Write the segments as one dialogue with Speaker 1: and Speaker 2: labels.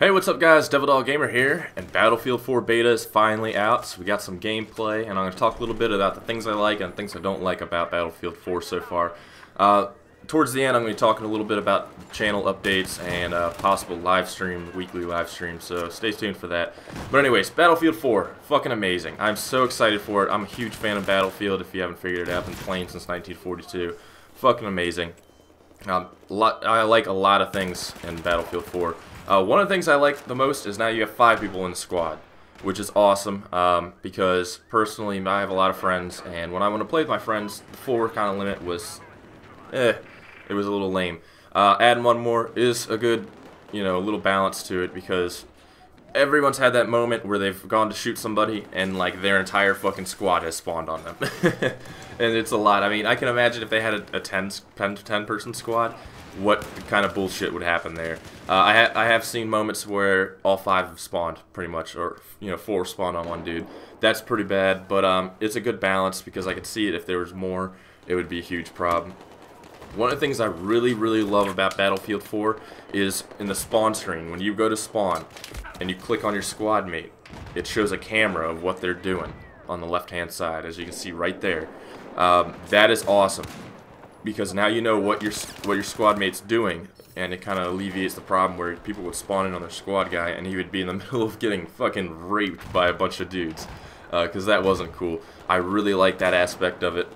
Speaker 1: Hey, what's up guys? Devil Gamer here, and Battlefield 4 beta is finally out, so we got some gameplay, and I'm going to talk a little bit about the things I like and things I don't like about Battlefield 4 so far. Towards the end, I'm going to be talking a little bit about channel updates and possible live stream, weekly live stream, so stay tuned for that. But anyways, Battlefield 4, fucking amazing. I'm so excited for it. I'm a huge fan of Battlefield, if you haven't figured it out. I've been playing since 1942. Fucking amazing. I like a lot of things in Battlefield 4. One of the things I like the most is now you have 5 people in the squad, which is awesome, because personally I have a lot of friends, and when I want to play with my friends, the 4 kind of limit was, it was a little lame. Adding one more is a good, little balance to it, because everyone's had that moment where they've gone to shoot somebody and like their entire fucking squad has spawned on them. And it's a lot. I mean, I can imagine if they had a 10 person squad, what kind of bullshit would happen there. I have seen moments where all 5 have spawned, pretty much, or 4 spawned on one dude. That's pretty bad, but it's a good balance because I could see it. If there was more, it would be a huge problem. One of the things I really love about Battlefield 4 is in the spawn screen. When you go to spawn and you click on your squad mate, it shows a camera of what they're doing on the left hand side, as you can see right there. That is awesome, because now you know what your squad mate's doing, and it kind of alleviates the problem where people would spawn in on their squad guy and he would be in the middle of getting fucking raped by a bunch of dudes, because that wasn't cool. I really like that aspect of it.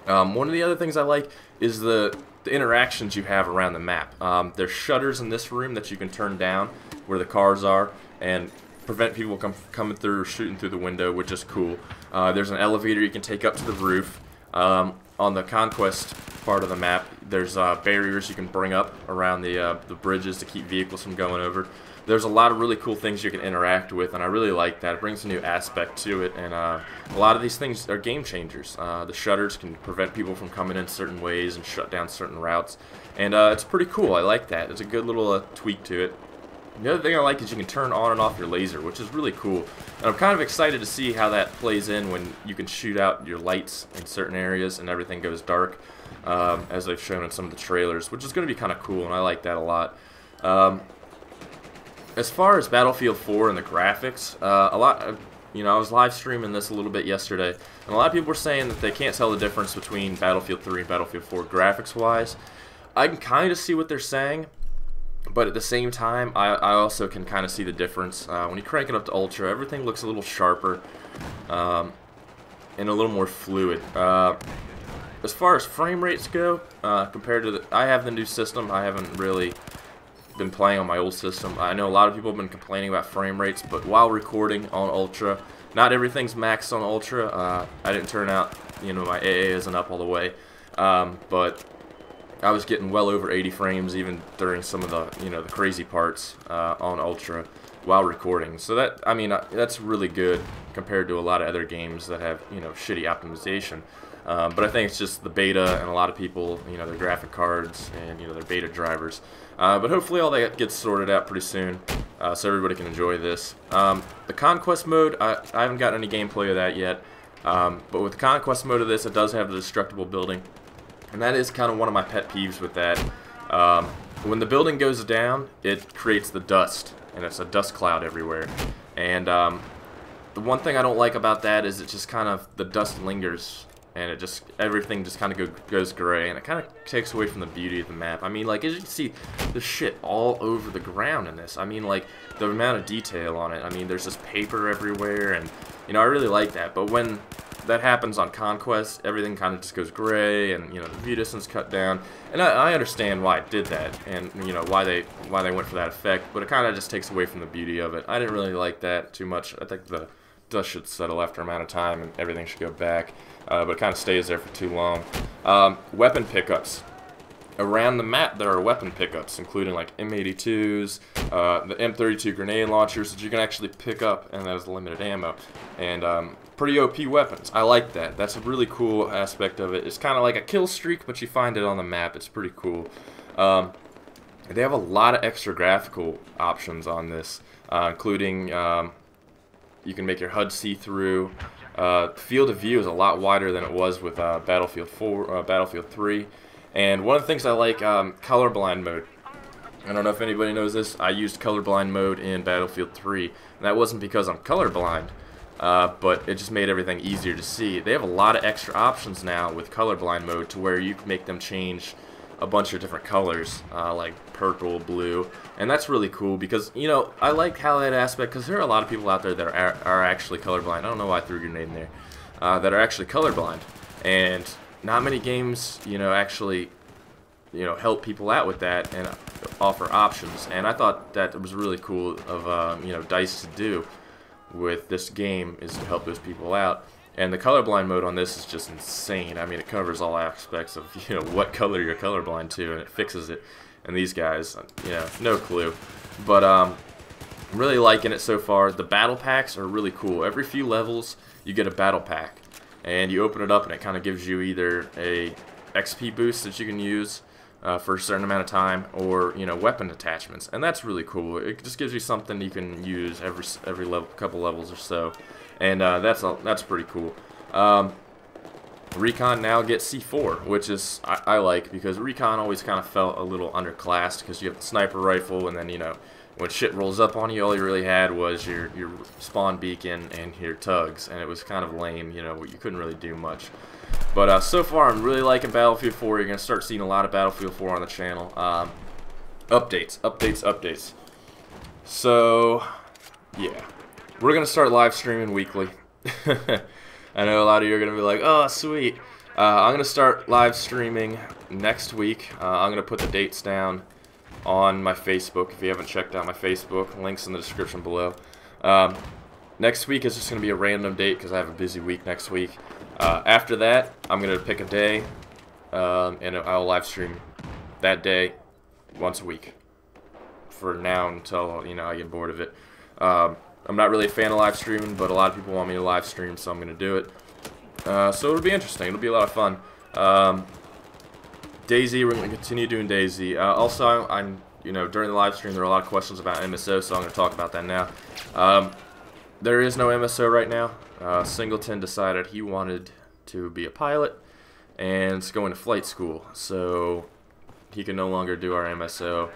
Speaker 1: One of the other things I like is the interactions you have around the map. There's shutters in this room that you can turn down where the cars are and prevent people coming through or shooting through the window, which is cool. There's an elevator you can take up to the roof. On the conquest part of the map, there's barriers you can bring up around the bridges to keep vehicles from going over. There's a lot of really cool things you can interact with, and I really like that. It brings a new aspect to it, and a lot of these things are game changers. The shutters can prevent people from coming in certain ways and shut down certain routes, and it's pretty cool. I like that. It's a good little tweak to it. The other thing I like is you can turn on and off your laser, which is really cool. And I'm kind of excited to see how that plays in when you can shoot out your lights in certain areas and everything goes dark, as they've shown in some of the trailers, which is going to be kind of cool, and I like that a lot. As far as Battlefield 4 and the graphics, I was live streaming this a little bit yesterday, and a lot of people were saying that they can't tell the difference between Battlefield 3 and Battlefield 4 graphics-wise. I can kind of see what they're saying, but at the same time, I also can kind of see the difference. When you crank it up to Ultra, everything looks a little sharper and a little more fluid. As far as frame rates go, compared to I have the new system. I haven't really been playing on my old system. I know a lot of people have been complaining about frame rates, but while recording on Ultra, not everything's maxed on Ultra. I didn't turn out, my AA isn't up all the way, but I was getting well over 80 frames even during some of the, the crazy parts on Ultra while recording. So that's really good compared to a lot of other games that have, shitty optimization. But I think it's just the beta and a lot of people, their graphic cards and, their beta drivers. But hopefully all that gets sorted out pretty soon, so everybody can enjoy this. The Conquest mode, I haven't gotten any gameplay of that yet. But with the Conquest mode of this, it does have the destructible building. And that is kind of one of my pet peeves with that. When the building goes down, it creates the dust, and it's a dust cloud everywhere. And the one thing I don't like about that is it just kind of, the dust lingers, and everything just kind of goes gray, and it kind of takes away from the beauty of the map. I mean, like, as you can see, there's shit all over the ground in this. I mean, like, the amount of detail on it. I mean, there's just paper everywhere, and, I really like that. But when that happens on Conquest, everything kind of just goes gray, and, the view distance cut down. And I understand why it did that, and, why they went for that effect, but it kind of just takes away from the beauty of it. I didn't really like that too much. I think the dust should settle after a amount of time, and everything should go back. But it kind of stays there for too long. Weapon pickups. Around the map there are weapon pickups, including like M82s, the M32 grenade launchers that you can actually pick up, and that is limited ammo. And pretty OP weapons. I like that. That's a really cool aspect of it. It's kind of like a kill streak, but you find it on the map. It's pretty cool. They have a lot of extra graphical options on this, including you can make your HUD see-through. Field of view is a lot wider than it was with Battlefield 4, Battlefield 3, and one of the things I like, colorblind mode. I don't know if anybody knows this, I used colorblind mode in Battlefield 3. And that wasn't because I'm colorblind, but it just made everything easier to see. They have a lot of extra options now with colorblind mode to where you can make them change a bunch of different colors, like purple, blue, and that's really cool because, you know, I like how that aspect, because there are a lot of people out there that are actually colorblind. I don't know why I threw your name there. That are actually colorblind, and not many games, you know, actually, you know, help people out with that and offer options. And I thought that was really cool of you know, DICE to do with this game, is to help those people out. And the colorblind mode on this is just insane. I mean, it covers all aspects of, you know, what color you're colorblind to, and it fixes it. And these guys, you know, no clue. But I'm really liking it so far. The battle packs are really cool. Every few levels, you get a battle pack, and you open it up, and it kind of gives you either a XP boost that you can use for a certain amount of time, or, you know, weapon attachments, and that's really cool. It just gives you something you can use every level, couple levels or so, and that's pretty cool. Recon now gets C4, which is I like, because Recon always kind of felt a little underclassed because you have the sniper rifle, and then, you know, when shit rolls up on you, all you really had was your spawn beacon and your tugs, and it was kind of lame. You know, you couldn't really do much. But so far, I'm really liking Battlefield 4. You're going to start seeing a lot of Battlefield 4 on the channel. Updates. So, yeah. We're going to start live streaming weekly. I know a lot of you are going to be like, oh, sweet. I'm going to start live streaming next week. I'm going to put the dates down on my Facebook. If you haven't checked out my Facebook, links in the description below. Next week is just going to be a random date because I have a busy week next week. After that, I'm going to pick a day, and I'll live stream that day once a week for now until, you know, I get bored of it. I'm not really a fan of live streaming, but a lot of people want me to live stream, so I'm going to do it. So it'll be interesting. It'll be a lot of fun. DayZ, we're going to continue doing DayZ. Also, you know, during the live stream, there are a lot of questions about MSO, so I'm going to talk about that now. There is no MSO right now. Singleton decided he wanted to be a pilot and is going to flight school, so he can no longer do our MSO.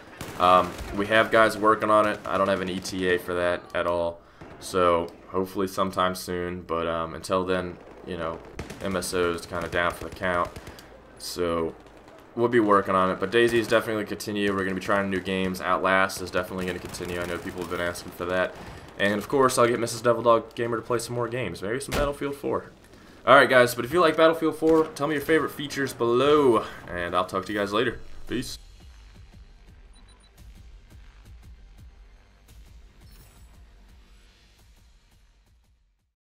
Speaker 1: We have guys working on it. I don't have an ETA for that at all, so hopefully sometime soon, but until then, you know, MSO is kind of down for the count, so we'll be working on it. But DayZ is definitely going to continue. We're going to be trying new games. Outlast is definitely going to continue. I know people have been asking for that. And of course, I'll get Mrs. Devil Dog Gamer to play some more games. Maybe some Battlefield 4. Alright guys, but if you like Battlefield 4, tell me your favorite features below. And I'll talk to you guys later. Peace.